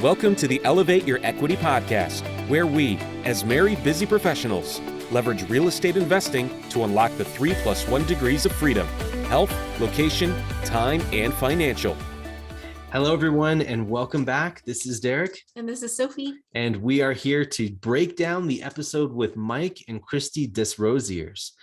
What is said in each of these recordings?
Welcome to the Elevate Your Equity podcast, where we, as married busy professionals, leverage real estate investing to unlock the 3+1 degrees of freedom: health, location, time, and financial. Hello, everyone, and welcome back. This is Derek. And this is Sophie. And we are here to break down the episode with Mike and Kristy Desrosiers.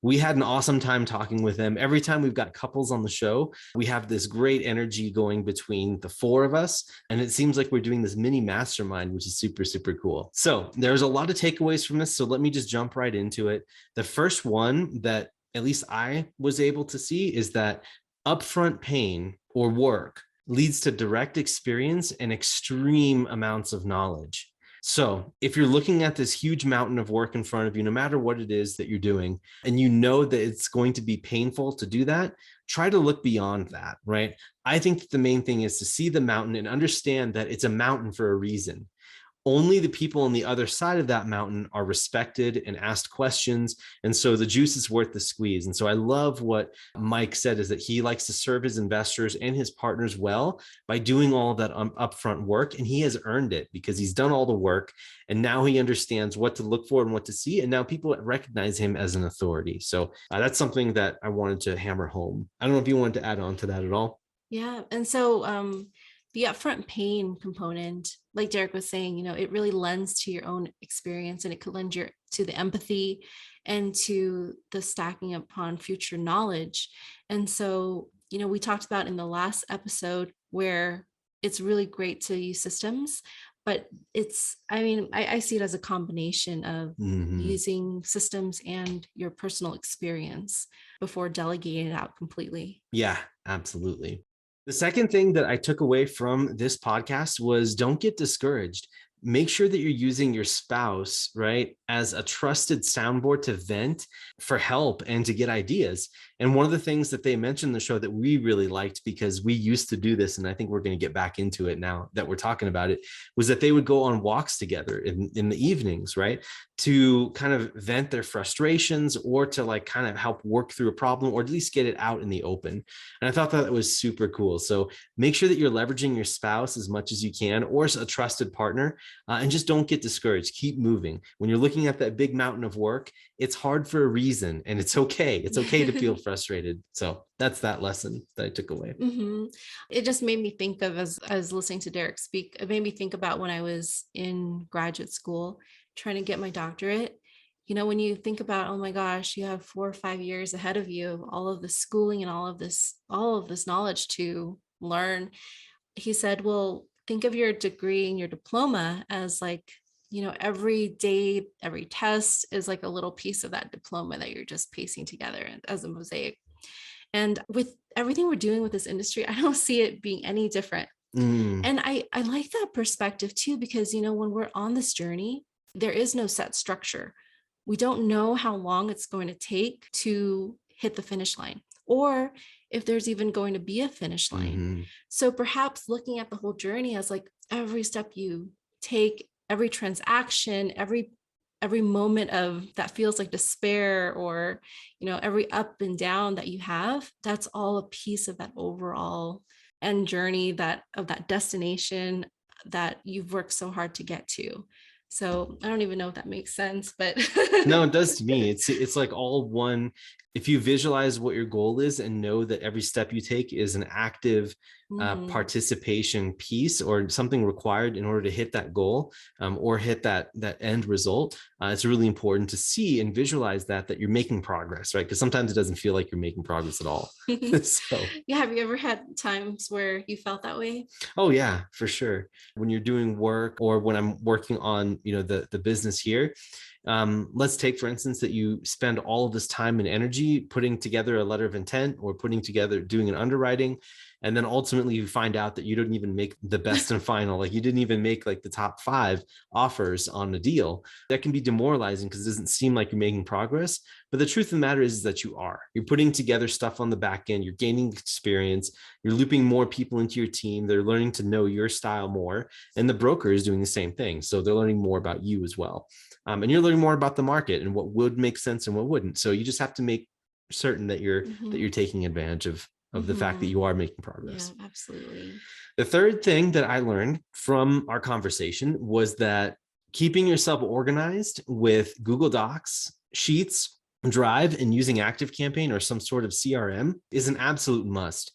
We had an awesome time talking with them. Every time we've got couples on the show, we have this great energy going between the four of us. And it seems like we're doing this mini mastermind, which is super, super cool. So there's a lot of takeaways from this. So let me just jump right into it. The first one that at least I was able to see is that upfront pain or work leads to direct experience and extreme amounts of knowledge. So if you're looking at this huge mountain of work in front of you, no matter what it is that you're doing, and you know that it's going to be painful to do that, try to look beyond that, right? I think the main thing is to see the mountain and understand that it's a mountain for a reason. Only the people on the other side of that mountain are respected and asked questions. And so the juice is worth the squeeze. And so I love what Mike said, is that he likes to serve his investors and his partners well by doing all of that upfront work. And he has earned it because he's done all the work. And now he understands what to look for and what to see. And now people recognize him as an authority. So that's something that I wanted to hammer home. I don't know if you wanted to add on to that at all. Yeah. And so the upfront pain component, like Derek was saying, it really lends to your own experience, and it could lend to the empathy and to the stacking upon future knowledge. And so, we talked about in the last episode where it's really great to use systems, but I see it as a combination of using systems and your personal experience before delegating it out completely. Yeah, absolutely. The second thing that I took away from this podcast was don't get discouraged. Make sure that you're using your spouse, right, as a trusted soundboard to vent for help and to get ideas. And one of the things that they mentioned in the show that we really liked, because we used to do this, and I think we're going to get back into it now that we're talking about it, was that they would go on walks together in the evenings, right, to kind of vent their frustrations or to kind of help work through a problem, or at least get it out in the open. And I thought that was super cool. So make sure that you're leveraging your spouse as much as you can, or as a trusted partner. And just don't get discouraged. Keep moving. When you're looking at that big mountain of work, it's hard for a reason, and it's okay. It's okay to feel frustrated. So that's that lesson that I took away. Mm-hmm. It just made me think of, as I was listening to Derek speak, it made me think about when I was in graduate school trying to get my doctorate. When you think about, oh my gosh, you have 4 or 5 years ahead of you, all of this schooling and all of this knowledge to learn. He said, well, think of your degree and your diploma as every day, every test is like a little piece of that diploma that you're just piecing together as a mosaic. And with everything we're doing with this industry, I don't see it being any different. And I like that perspective too, because, when we're on this journey, there is no set structure. We don't know how long it's going to take to hit the finish line, or if there's even going to be a finish line. So perhaps looking at the whole journey as every step you take, every transaction, every moment of that feels like despair, or, every up and down that you have, that's all a piece of that overall end journey, of that destination that you've worked so hard to get to. So I don't even know if that makes sense, but no, it does to me. It's like all one. If you visualize what your goal is and know that every step you take is an active participation piece, or something required in order to hit that goal, or hit that end result, it's really important to see and visualize that you're making progress, right? Because sometimes it doesn't feel like you're making progress at all. So, yeah. Have you ever had times where you felt that way? Oh yeah, for sure. When you're doing work, or when I'm working on, the business here, let's take, for instance, that you spend all of this time and energy putting together a letter of intent, or doing an underwriting. And then ultimately you find out that you didn't even make the best and final, you didn't even make the top 5 offers on the deal. That can be demoralizing because it doesn't seem like you're making progress. But the truth of the matter is that you're putting together stuff on the back end, you're gaining experience, you're looping more people into your team, they're learning to know your style more. And the broker is doing the same thing. So they're learning more about you as well. And you're learning more about the market and what would make sense and what wouldn't. So you just have to make certain that you're taking advantage of of the fact that you are making progress. Yeah, absolutely. The third thing that I learned from our conversation was that keeping yourself organized with Google Docs, Sheets, Drive, and using ActiveCampaign or some sort of CRM is an absolute must.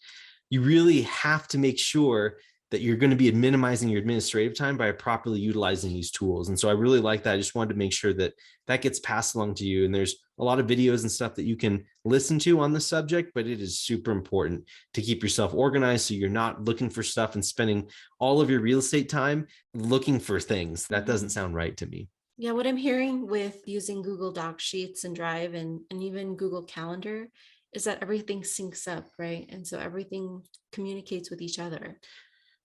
You really have to make sure that you're going to be minimizing your administrative time by properly utilizing these tools. And so I really like that. I just wanted to make sure that that gets passed along to you. And there's a lot of videos and stuff that you can listen to on the subject, but it is super important to keep yourself organized so you're not looking for stuff and spending all of your real estate time looking for things. That doesn't sound right to me. Yeah, what I'm hearing with using Google Doc Sheets and Drive and even Google Calendar is that everything syncs up, right? And so everything communicates with each other.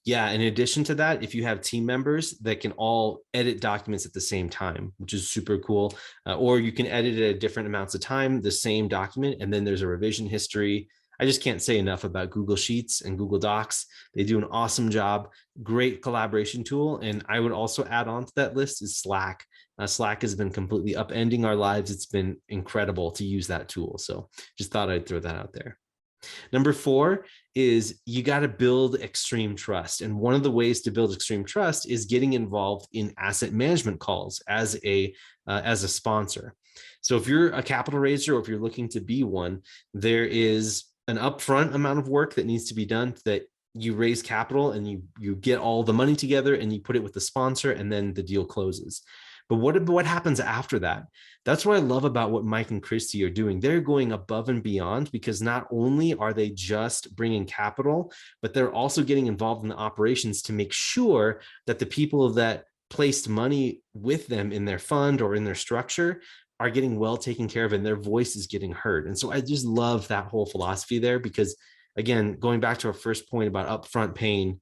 Yeah. In addition to that, if you have team members that can all edit documents at the same time, which is super cool, or you can edit it at different amounts of time, the same document, and then there's a revision history. I just can't say enough about Google Sheets and Google Docs. They do an awesome job, great collaboration tool. And I would also add on to that list is Slack. Slack has been completely upending our lives. It's been incredible to use that tool. So just thought I'd throw that out there. Number 4 is you got to build extreme trust. And one of the ways to build extreme trust is getting involved in asset management calls as a sponsor. So if you're a capital raiser or if you're looking to be one, there is an upfront amount of work that needs to be done that you raise capital and you get all the money together and you put it with the sponsor and then the deal closes. But what happens after that? That's what I love about what Mike and Kristy are doing. They're going above and beyond because not only are they just bringing capital, but they're also getting involved in the operations to make sure that the people that placed money with them in their fund or in their structure are getting well taken care of and their voice is getting heard. And so I just love that whole philosophy there because, again, going back to our first point about upfront pain,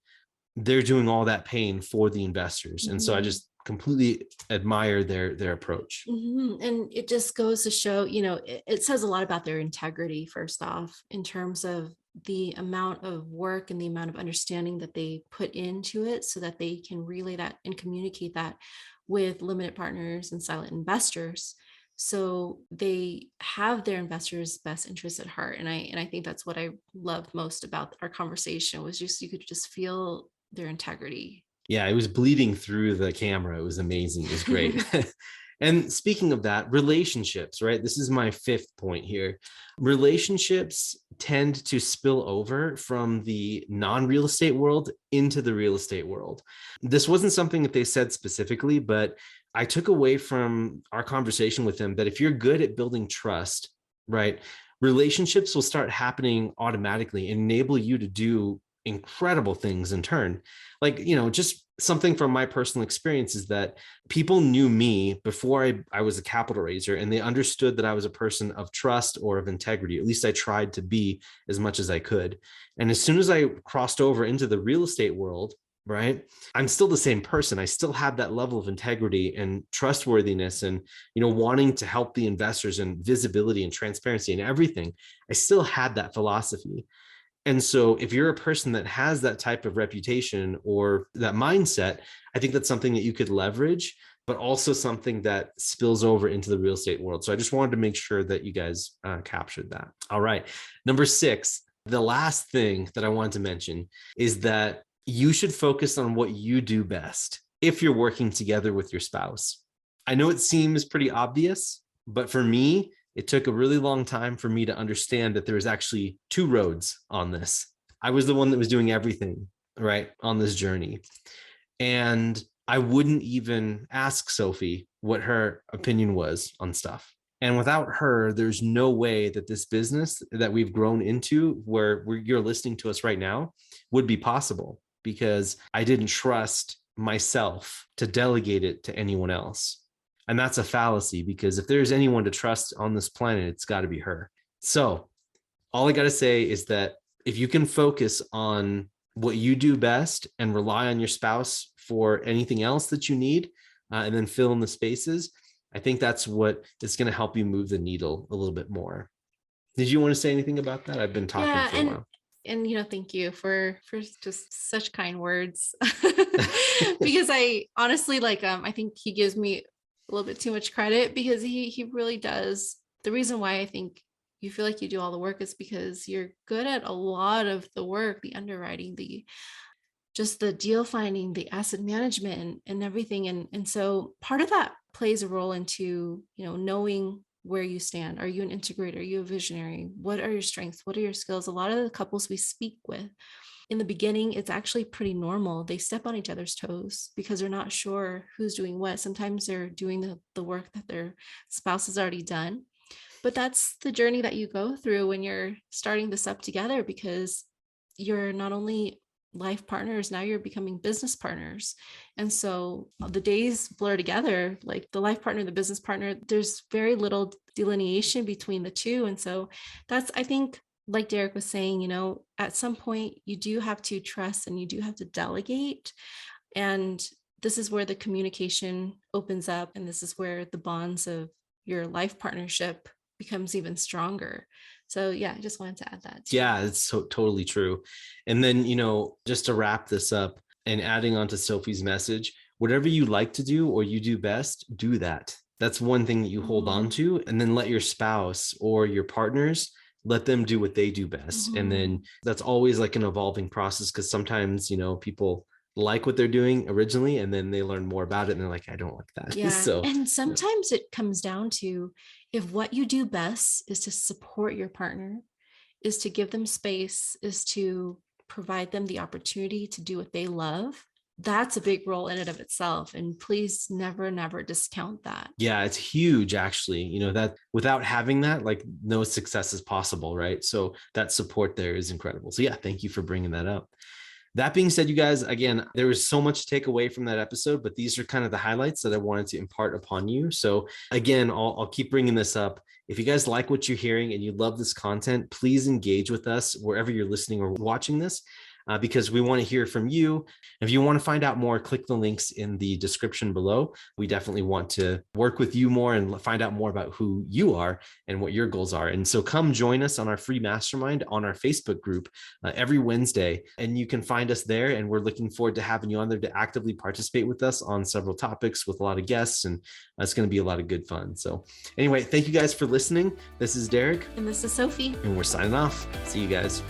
they're doing all that pain for the investors. And so I just completely admire their approach. And it just goes to show, it says a lot about their integrity, first off, in terms of the amount of work and the amount of understanding that they put into it so that they can relay that and communicate that with limited partners and silent investors. So they have their investors' best interests at heart. And I think that's what I loved most about our conversation was just, you could just feel their integrity. Yeah, it was bleeding through the camera. It was amazing. It was great. And speaking of that, relationships, right? This is my 5th point here. Relationships tend to spill over from the non-real estate world into the real estate world. This wasn't something that they said specifically, but I took away from our conversation with them that if you're good at building trust, right, relationships will start happening automatically and enable you to do incredible things in turn. Like, just something from my personal experience is that people knew me before I was a capital raiser, and they understood that I was a person of trust or of integrity. At least I tried to be as much as I could. And as soon as I crossed over into the real estate world, right, I'm still the same person. I still have that level of integrity and trustworthiness and, wanting to help the investors and visibility and transparency and everything. I still had that philosophy. And so if you're a person that has that type of reputation or that mindset, I think that's something that you could leverage, but also something that spills over into the real estate world. So I just wanted to make sure that you guys captured that. All right. Number 6, the last thing that I wanted to mention is that you should focus on what you do best if you're working together with your spouse. I know it seems pretty obvious, but for me, it took a really long time for me to understand that there was actually 2 roads on this. I was the one that was doing everything, right, on this journey. And I wouldn't even ask Sophie what her opinion was on stuff. And without her, there's no way that this business that we've grown into, where you're listening to us right now, would be possible because I didn't trust myself to delegate it to anyone else. And that's a fallacy because if there's anyone to trust on this planet, it's got to be her. So all I got to say is that if you can focus on what you do best and rely on your spouse for anything else that you need, and then fill in the spaces, I think that's what is going to help you move the needle a little bit more. Did you want to say anything about that? I've been talking for a while. And thank you for just such kind words because I honestly I think he gives me a little bit too much credit because he really does. The reason why I think you feel like you do all the work, it's because you're good at a lot of the work, the underwriting, just the deal finding, the asset management and everything. And so part of that plays a role into, knowing where you stand. Are you an integrator? Are you a visionary? What are your strengths? What are your skills? A lot of the couples we speak with in the beginning, it's actually pretty normal. They step on each other's toes because they're not sure who's doing what. Sometimes they're doing the work that their spouse has already done. But that's the journey that you go through when you're starting this up together, because you're not only life partners, now you're becoming business partners. And so the days blur together, like the life partner, the business partner, there's very little delineation between the two. And so that's, I think, like Derek was saying, at some point you do have to trust and you do have to delegate. And this is where the communication opens up. And this is where the bonds of your life partnership becomes even stronger. So yeah, I just wanted to add that too. Yeah, it's so totally true. And then, just to wrap this up and adding on to Sophie's message, whatever you like to do or you do best, do that. That's one thing that you hold on to, and then let your spouse or your partners, let them do what they do best. And then that's always like an evolving process, because sometimes, people like what they're doing originally and then they learn more about it and they're like, I don't like that. Yeah. So and sometimes it comes down to, if what you do best is to support your partner, is to give them space, is to provide them the opportunity to do what they love, that's a big role in and of itself. And please never, never discount that. Yeah, it's huge, actually. That without having that, like, no success is possible, right? So that support there is incredible. So yeah, thank you for bringing that up. That being said, you guys, again, there was so much to take away from that episode, but these are kind of the highlights that I wanted to impart upon you. So again, I'll keep bringing this up. If you guys like what you're hearing and you love this content, please engage with us wherever you're listening or watching this, because we want to hear from you. If you want to find out more, click the links in the description below. We definitely want to work with you more and find out more about who you are and what your goals are. And so come join us on our free mastermind on our Facebook group every Wednesday. And you can find us there. And we're looking forward to having you on there to actively participate with us on several topics with a lot of guests. And it's going to be a lot of good fun. So anyway, thank you guys for listening. This is Derek. And this is Sophie. And we're signing off. See you guys.